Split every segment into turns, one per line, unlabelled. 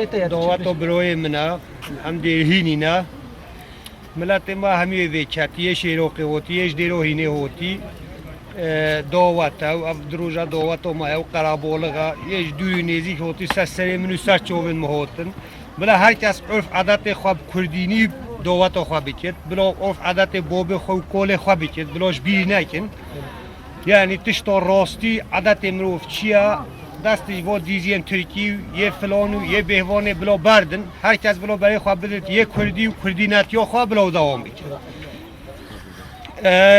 دعوت و برای منا هم دیرهینی نه ملت ما همی ویچتی شیروقی هوتی یش دیرو هینه هوتی دعوت او دروجا دعوت و ما او قرابولغا یش دوی نزیک هوتی سری منو سر چوبن مهوتن بلا هر کس عرف عادت خواب کردینی دعوت خواب بکید بلا عرف عادت باب خو کول خواب بکید بلاش بیر نکن یعنی تشتا راستی عادت مروف چیا دستی و دیزیم ترکی یه فلانو یه بهوانه بلا بردن هر کس بلا برای خواب بدید یه کردی و کردی نتیا خواب بلا دوام بکید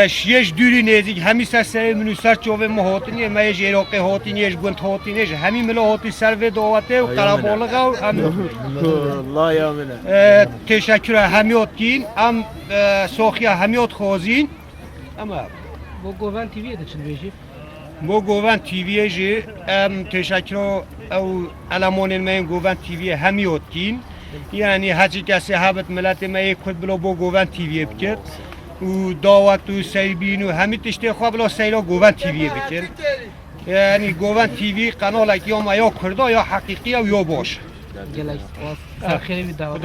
شیش دوری نزدیک همی سر منو سر چوبه مهاتن یه میش عراقی هاتین یه گنت هاتین یه همی ملا هاتی سر و دعوته و قرابالغا و هم
الله یامنه
تشکر همیات کین هم سوخیا همیات خوازین اما
بو گوون تیویه ده چند بیشی؟
بو گوون تیویه جی تشکر او علمان من گوون تیویه همیات کین یعنی هرچی کسی حبت ملت ما کد بلا بو گوون تیویه بکرد و دعوت و سیبین و همه تشتی خواه بلا سیلا گوون تیویه بکن یعنی گوون تیوی قنال که یا کرده یا حقیقی یا باش
گلای خیلی بی دعوت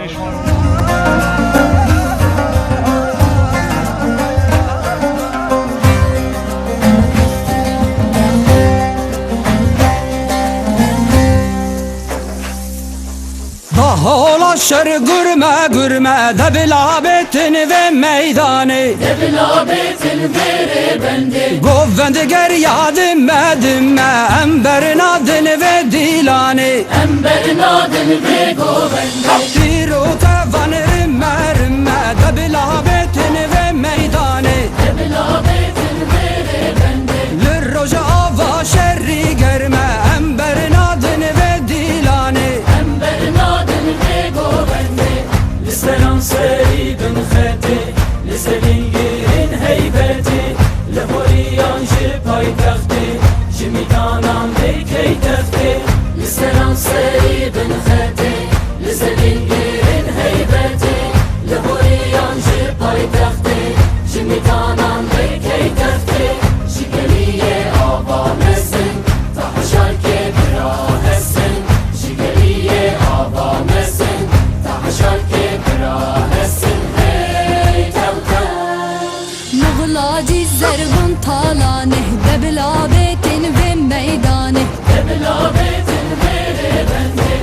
حالا شر گرمه دبلا بتن و میدانه
دبلا بتن بره بنده
گووند گر یادم مدم انبر نادن و دیلانه
انبر نادن و گوونده
تیرو توان رمه دبلا بتن و میدانه
دبلا بتن بره بنده
لروج آوا شری گرمه انبر نادن و دیلانه
لسلام سيد خدي لسلينجين هيبتي لهوريان جباي تختي جميتانان بكي تختي لسلام سيد خدي لسلينجين هيبتي لهوريان جباي تختي جميتانان بكي تختي شكلية آبا مسن تحشر كبرا هسن شكلية آبا مسن تحشر
مغلاجي زربن طالانه دبلا بيتن في ميدانه
دبلا بيتن بيري بنده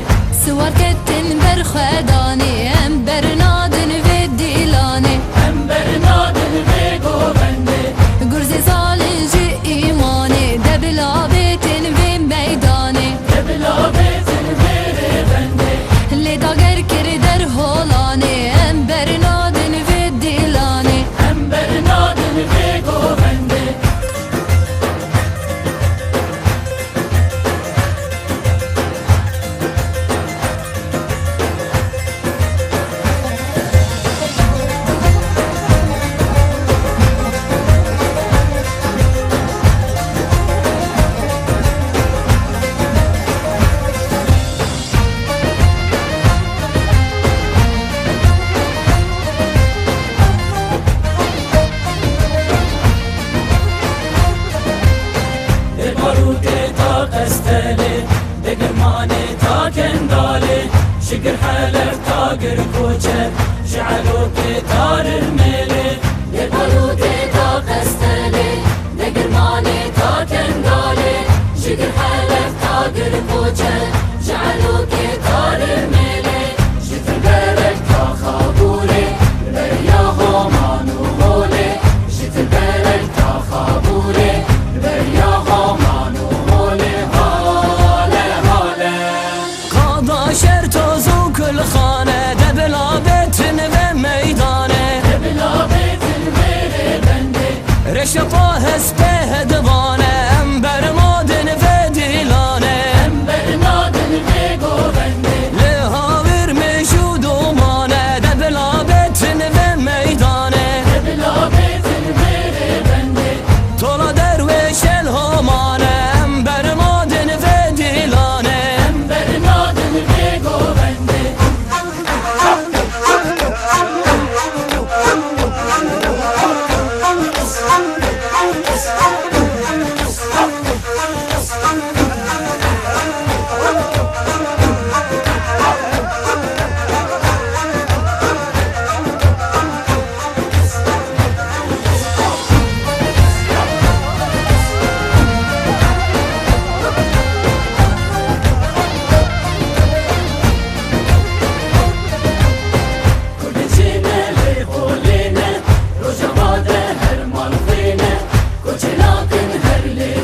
سوار كتن برخدانه امبر نادن في ديلانه
امبر نادن في گوبنده
گرزي سالجي ايمانه دبلا بيتن في ميدانه
دبلا بيتن بيري بنده
اللي داگر كردر هولانه امبر نادن في ديلانه
امبر نادن في گوبنده شقر حلف تاقر كوچه جعلوا كتار الميلي يقولوا كتا قستلي دقر ماني تا كندالي شقر حلف تاقر كوچه جعلوا كتار الميلي شتر برك تا خابوري برياهو مانو هولي شتر برك تا خابوري برياهو مانو هولي هالي هالي
قاضا شرط زوك الخانة دبلا بيتن و ميدانه
دبلا بيتن بيري بنده
رشطا هسبه دبانه انبر مادن و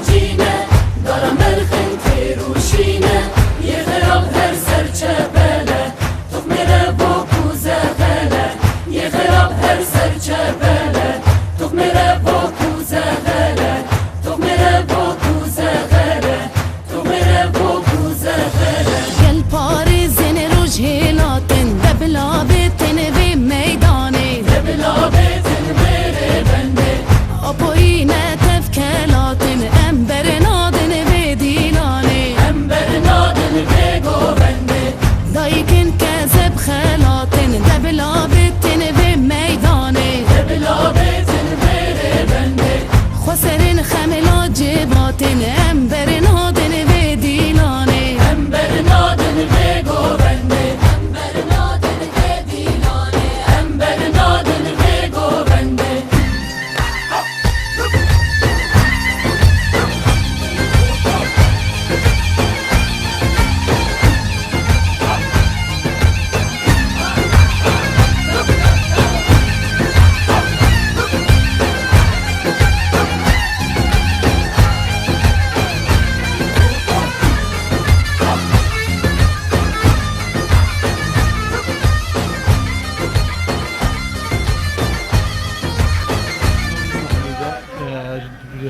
جینه دارم مرخن تیروشینه یه خراب هر سر چپله تو میره با کوزه غله یه خراب هر سر چپله تو میره با کوزه غله تو میره با کوزه غله تو میره با کوزه غله
گل پارزین رو جهلاتن دبلابتن به میدانه
دبلابتن میره بنده
اپوینه تفکلاتن امبر نادن به دیلانه
امبر نادن به گوونده
دایکن کذب خلاتن دبلابتن به میدانه
دبلابتن میره بنده
خسرین خملا جباتن امبر نادن به دیلانه
امبر نادن به گوونده امبر نادن به دیلانه امبر نادن به گوونده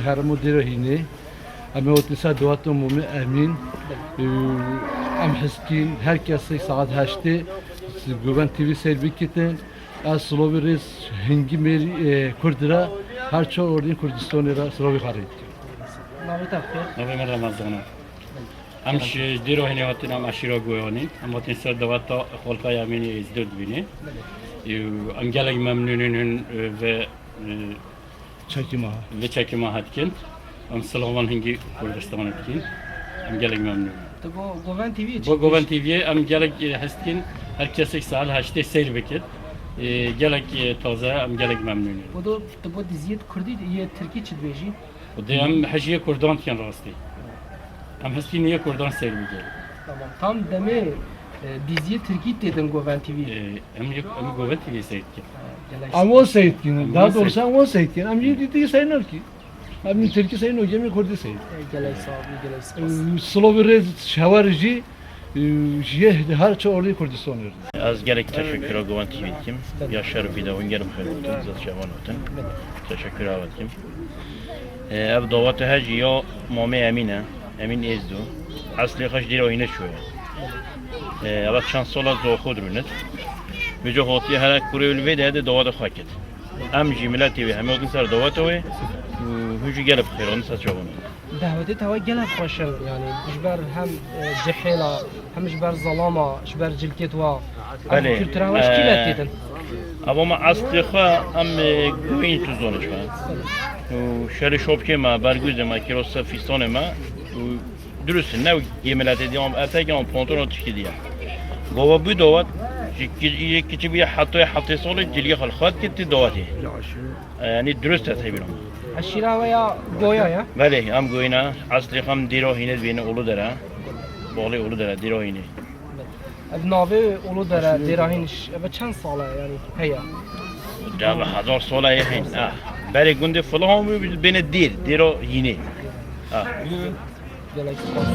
هر مدیر هینه اما وقتی دوات عمومی امین ام حسکین هر کسی ساعت 8 گوبن تیوی سر بکتن از سلوی ریز هنگی میری کردرا هر چه اردین کردستانی را سلوی خرید.
نامت بخیر
نوی من رمضانه همش دیرو هنی هاتین هم اشیرا گویانی هم هاتین سر دوات تا خلقای امینی ازدود بینی انگلگ ممنونین و
Çekim ha.
ve çekime hatkin هم سلام هنگی کردستان هاتین هم گلگ ممنون
تو بو گوون تیوی
با گوان تیوی هم گلگ هستین هر کسی سال 8 سیر بکد گلگ تازه هم گلگ ممنونی
بو دو تو بو دیزیت کردی یه ترکی چی بیجی
و ده هم حجیه کردان کن راستی هم هستین یه کردان سیر بکد
tamam tam deme diziye Türkiye dedin Goven TV.
هم گوان تیوی سیر کد
Ama o seyitkin. Daha doğrusu ama o seyitkin. Ama yedi sayılır ki. Abi Türkiye sayın o gemi kurdu sayın.
Gelay sahibi gelay spas.
Slovi rez şavarji her çe orada Kurdistan orada.
Az gerek teşekkür ederim TV'kim. Yaşar bir de ongerim xedmetin zat şavan otin. Teşekkür ederim. Ev davat hacı ya mame Emine. Emin ezdu. Asli xaş dir oyuna şöyle. Evet şansola zoxud runet. Müce hoti her kurul ve de davat xaket. Em jimla TV hem o sar davat o hücü gelip xeyr onu saç şavan.
دعوتي توا جلا خوشن يعني جبر هم جحيلا هم جبر ظلامة جبر جلكت وا
بله.
كلترا واش كيلا تيدن
Ama ma asli xa am güveyn tu zonuş va. Şöyle şopke ma bargüze ma kirosa fistone ma dürüst ne yemelat ediyom atagan ponton otiki diye. Gova bu dovat ki bir hatta solu cilge xalqat gitti davati. Yani dürüst tabirum.
الشيرا ويا بويا يا
Bale am goyna asli xam diro hine beni ulu dera. Bağlı ulu dera diro hine.
بناوي اولو درا دراهينش بچند ساله يعني هيا
Caba hazar sola yahin. Ah. Bale günde falan beni diro hine. Ah.
جلا سپاس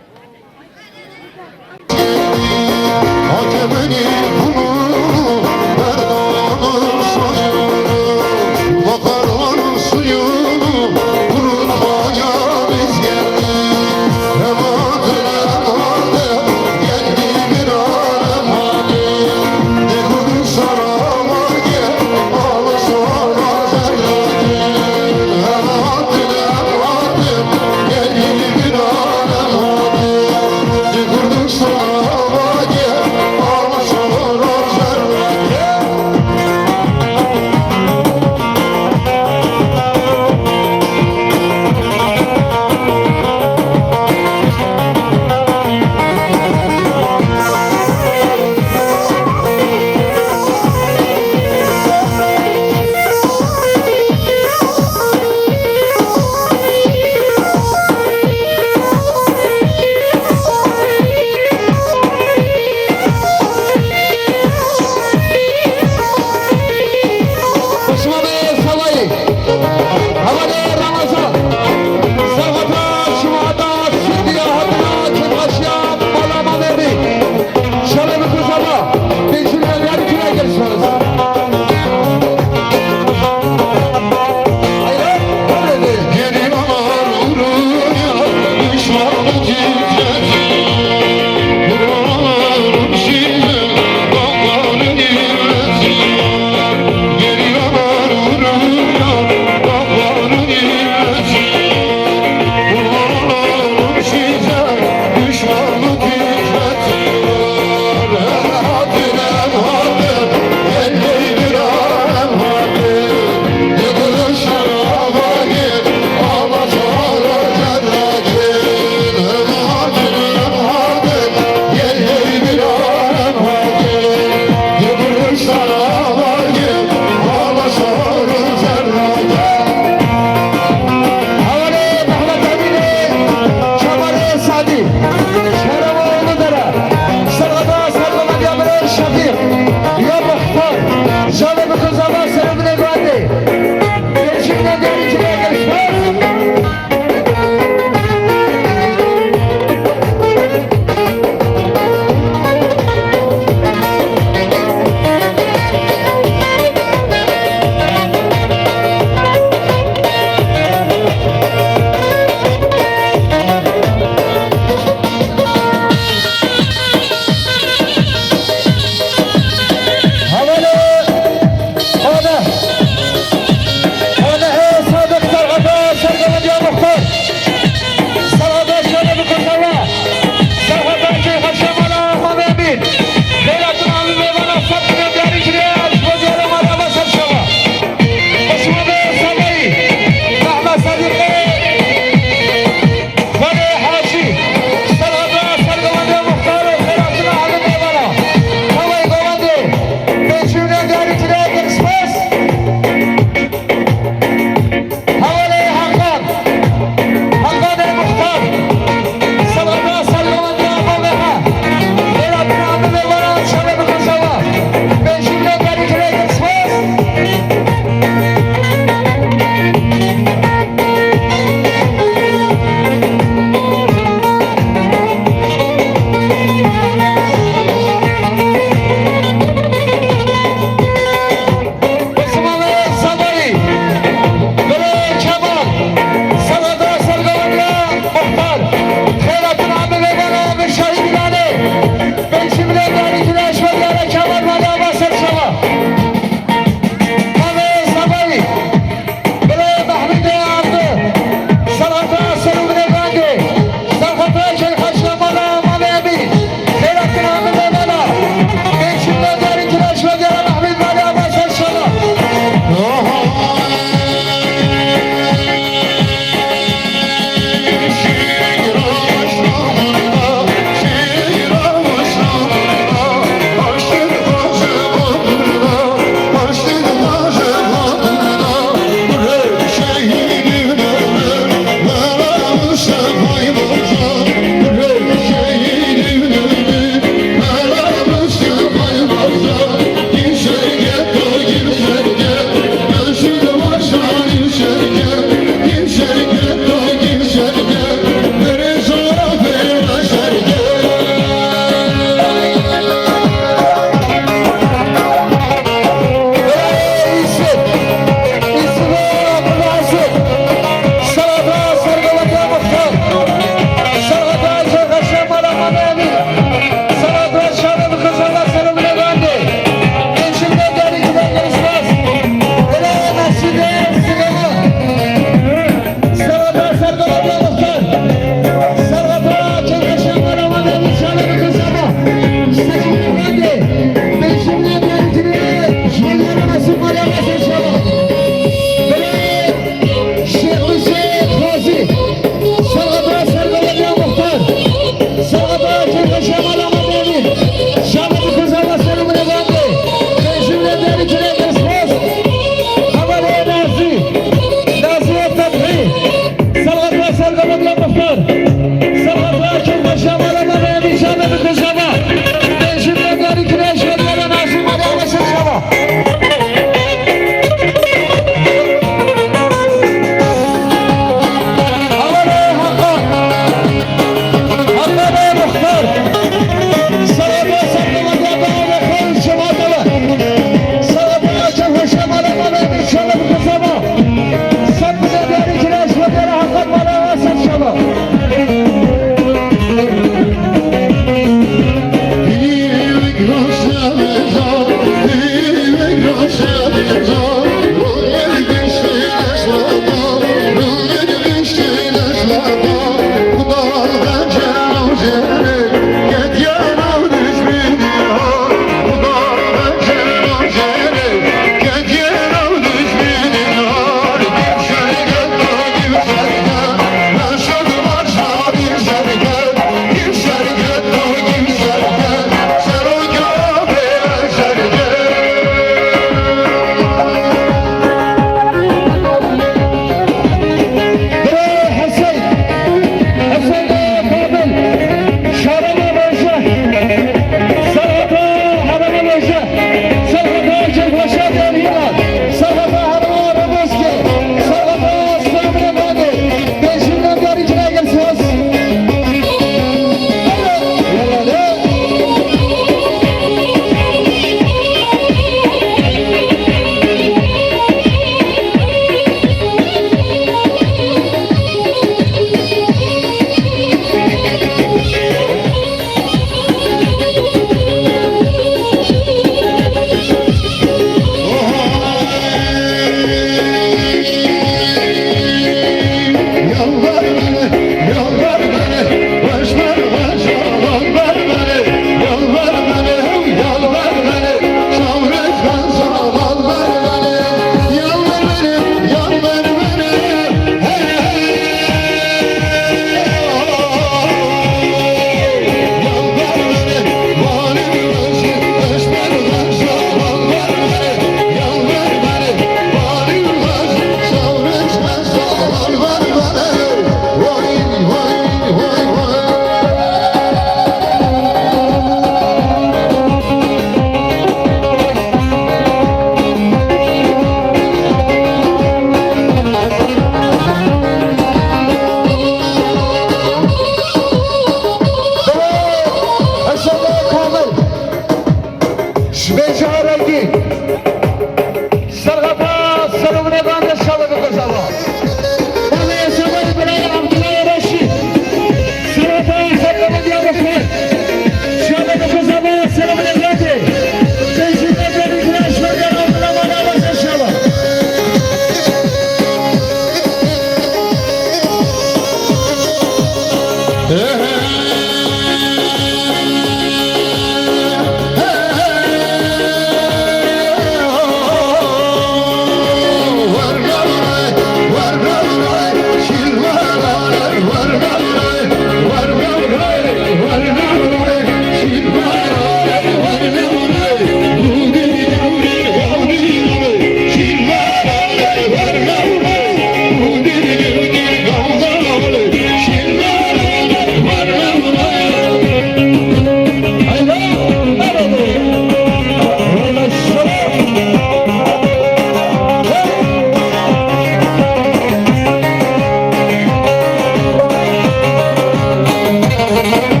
Hey,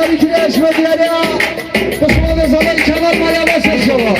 جاری که اشوه دیاره بسما به زمان کنار مالا بسه شما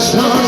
Son